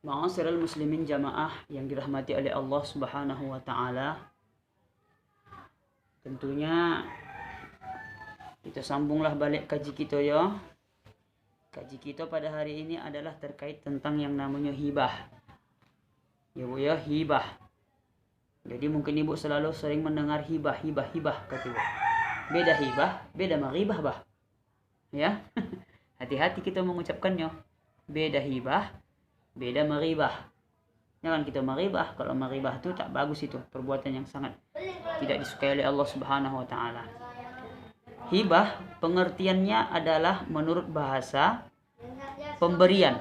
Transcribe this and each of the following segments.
Ma'asyiral muslimin jamaah yang dirahmati oleh Allah Subhanahu wa taala. Tentunya kita sambunglah balik kaji kita ya. Kaji kita pada hari ini adalah terkait tentang yang namanya hibah. Ya Bu ya, hibah. Jadi mungkin Ibu selalu sering mendengar hibah kata Ibu. Beda hibah, beda maghibah bah. Ya. Hati-hati kita mengucapkannya. Beda hibah, beda maghibah. Jangan kita maghibah. Kalau maghibah itu tak bagus, itu perbuatan yang sangat tidak disukai oleh Allah Subhanahu wa taala. Hibah pengertiannya adalah menurut bahasa pemberian.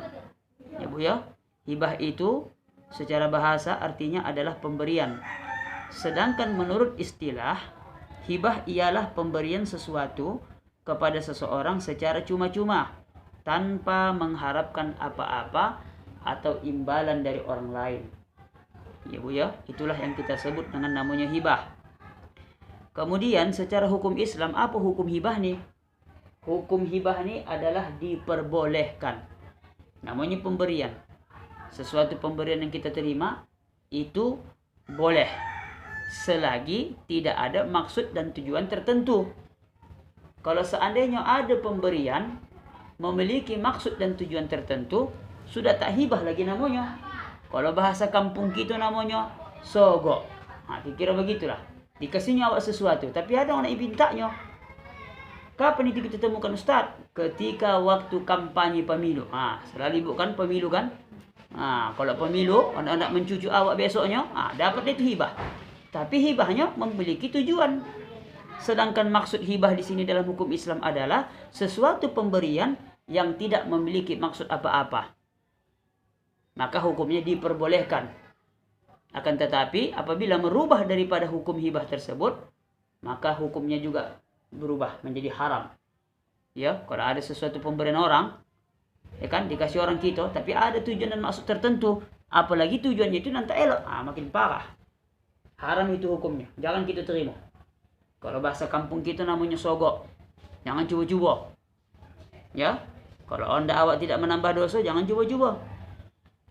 Ya Bu ya. Hibah itu secara bahasa artinya adalah pemberian. Sedangkan menurut istilah, hibah ialah pemberian sesuatu kepada seseorang secara cuma-cuma tanpa mengharapkan apa-apa atau imbalan dari orang lain. Ya Bu ya, itulah yang kita sebut dengan namanya hibah. Kemudian secara hukum Islam, apa hukum hibah nih? Hukum hibah nih adalah diperbolehkan. Namanya pemberian. Sesuatu pemberian yang kita terima itu boleh selagi tidak ada maksud dan tujuan tertentu. Kalau seandainya ada pemberian memiliki maksud dan tujuan tertentu, sudah tak hibah lagi namanya. Kalau bahasa kampung kita namanya sogok. Kira begitulah. Dikasihnya awak sesuatu, tapi ada orang yang mintanya. Kapan itu kita temukan Ustaz? Ketika waktu kampanye pemilu. Selalu Ibu kan pemilu kan? Kalau pemilu, anak-anak mencucu awak besoknya, dapat itu hibah. Tapi hibahnya memiliki tujuan. Sedangkan maksud hibah di sini dalam hukum Islam adalah sesuatu pemberian yang tidak memiliki maksud apa-apa. Maka hukumnya diperbolehkan. Akan tetapi apabila merubah daripada hukum hibah tersebut, maka hukumnya juga berubah menjadi haram. Ya, kalau ada sesuatu pemberian orang, ya kan, dikasih orang kita, tapi ada tujuan dan maksud tertentu, apalagi tujuannya itu nanti elok, makin parah. Haram itu hukumnya, jangan kita terima. Kalau bahasa kampung kita namanya sogok, jangan cuba-cuba. Ya, kalau anda awak tidak menambah dosa, jangan cuba-cuba.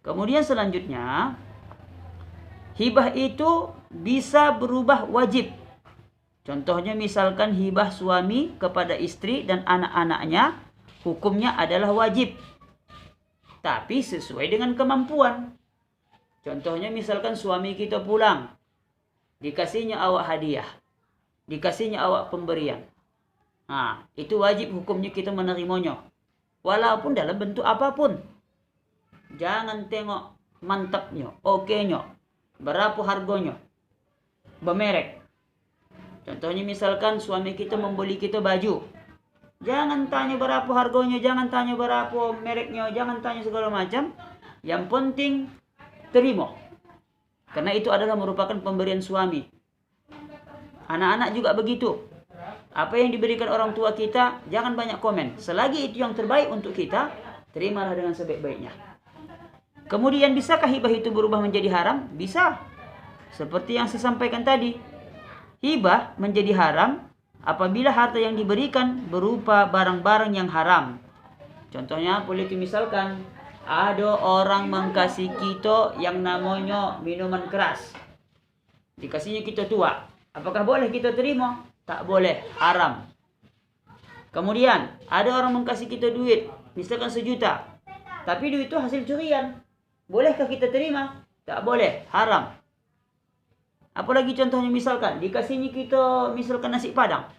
Kemudian selanjutnya, hibah itu bisa berubah wajib. Contohnya misalkan hibah suami kepada istri dan anak-anaknya, hukumnya adalah wajib. Tapi sesuai dengan kemampuan. Contohnya misalkan suami kita pulang, dikasihnya awak hadiah, dikasihnya awak pemberian. Itu wajib hukumnya kita menerimanya. Walaupun dalam bentuk apapun. Jangan tengok mantapnya, okenya, berapa harganya, bermerek. Contohnya misalkan suami kita membeli kita baju. Jangan tanya berapa harganya, jangan tanya berapa mereknya, jangan tanya segala macam. Yang penting terima. Karena itu adalah merupakan pemberian suami. Anak-anak juga begitu. Apa yang diberikan orang tua kita, jangan banyak komen. Selagi itu yang terbaik untuk kita, terimalah dengan sebaik-baiknya. Kemudian bisakah hibah itu berubah menjadi haram? Bisa. Seperti yang saya sampaikan tadi. Hibah menjadi haram apabila harta yang diberikan berupa barang-barang yang haram. Contohnya boleh misalkan ada orang mengkasih kita yang namanya minuman keras. Dikasihnya kita tua. Apakah boleh kita terima? Tak boleh, haram. Kemudian ada orang mengkasih kita duit, misalkan 1 juta. Tapi duit itu hasil curian. Bolehkah kita terima? Tak boleh, haram. Apalagi contohnya misalkan dikasihnya kita misalkan nasi padang.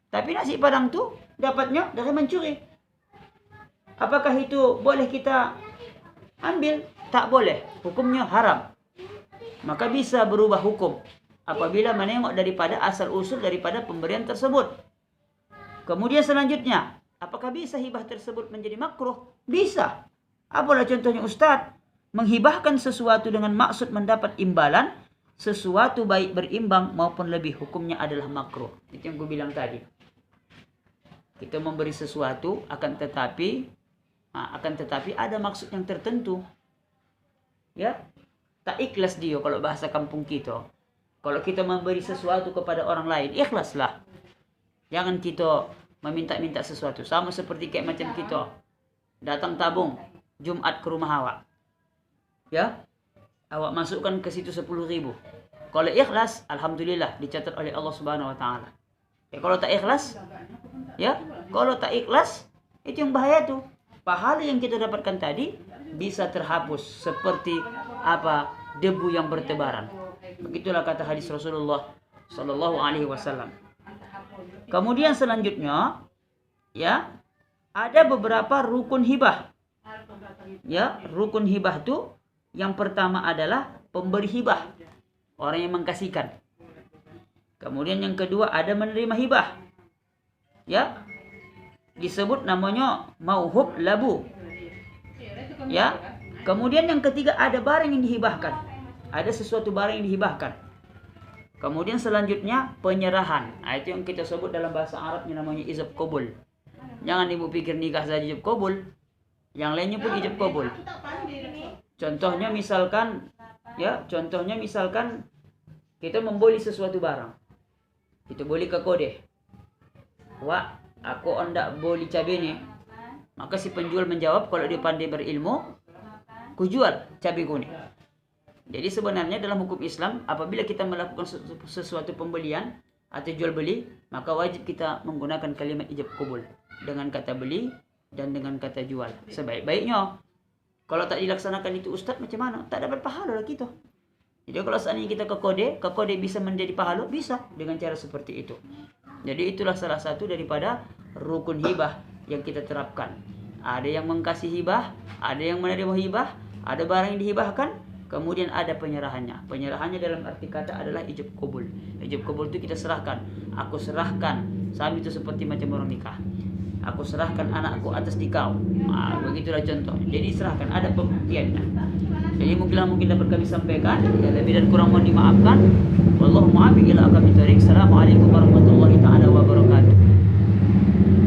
Tapi nasi padang tu dapatnya dari mencuri. Apakah itu boleh kita ambil? Tak boleh. Hukumnya haram. Maka bisa berubah hukum apabila menengok daripada asal-usul daripada pemberian tersebut. Kemudian selanjutnya, apakah bisa hibah tersebut menjadi makruh? Bisa. Apalah contohnya Ustaz? Menghibahkan sesuatu dengan maksud mendapat imbalan, sesuatu baik berimbang maupun lebih, hukumnya adalah makruh. Itu yang gue bilang tadi. Kita memberi sesuatu akan tetapi ada maksud yang tertentu. Ya, tak ikhlas dia kalau bahasa kampung kita. Kalau kita memberi sesuatu kepada orang lain, ikhlaslah. Jangan kita meminta-minta sesuatu. Sama seperti kayak macam kita datang tabung Jumat ke rumah awak. ya, awak masukkan ke situ 10.000. Kalau ikhlas, alhamdulillah dicatat oleh Allah Subhanahu wa taala. Ya kalau tak ikhlas, ya, kalau tak ikhlas, itu yang bahaya tuh. Pahala yang kita dapatkan tadi bisa terhapus seperti apa? Debu yang bertebaran. Begitulah kata hadis Rasulullah sallallahu alaihi wasallam. Kemudian selanjutnya, ya, ada beberapa rukun hibah. Ya, rukun hibah itu yang pertama adalah pemberi hibah, orang yang mengkasihkan. Kemudian yang kedua ada menerima hibah. Ya, disebut namanya mauhub labu. Ya, kemudian yang ketiga ada barang yang dihibahkan. Ada sesuatu barang yang dihibahkan. Kemudian selanjutnya penyerahan. Nah, itu yang kita sebut dalam bahasa Arabnya namanya ijab qabul. Jangan ibu pikir nikah saja ijab qabul. Yang lainnya pun ijab qabul. Contohnya misalkan kita membeli sesuatu barang. Kita beli ke kode. Wah, aku hendak beli cabai ni. Maka si penjual menjawab kalau dia pandai berilmu, ku jual cabai kuning. Jadi sebenarnya dalam hukum Islam, apabila kita melakukan sesuatu pembelian atau jual beli, maka wajib kita menggunakan kalimat ijab qabul dengan kata beli dan dengan kata jual sebaik-baiknya. Kalau tak dilaksanakan itu ustaz, macam mana? Tak dapat pahala lah kita. Jadi kalau seandainya kita ke kode bisa menjadi pahala, bisa dengan cara seperti itu. Jadi itulah salah satu daripada rukun hibah yang kita terapkan. Ada yang mengkasih hibah, ada yang menerima hibah, ada barang yang dihibahkan, kemudian ada penyerahannya. Penyerahannya dalam arti kata adalah ijab qabul. Ijab qabul itu kita serahkan. Aku serahkan, sami itu seperti macam orang nikah. Aku serahkan anakku atas dikau. Nah, begitulah contoh. Jadi serahkan, ada pembuktiannya. Jadi mungkin dapat kami sampaikan. Ya, lebih dan kurang mohon dimaafkan. Wallahu muwaffiq ila aqwamit thoriq. Assalamualaikum warahmatullahi taala wabarakatuh.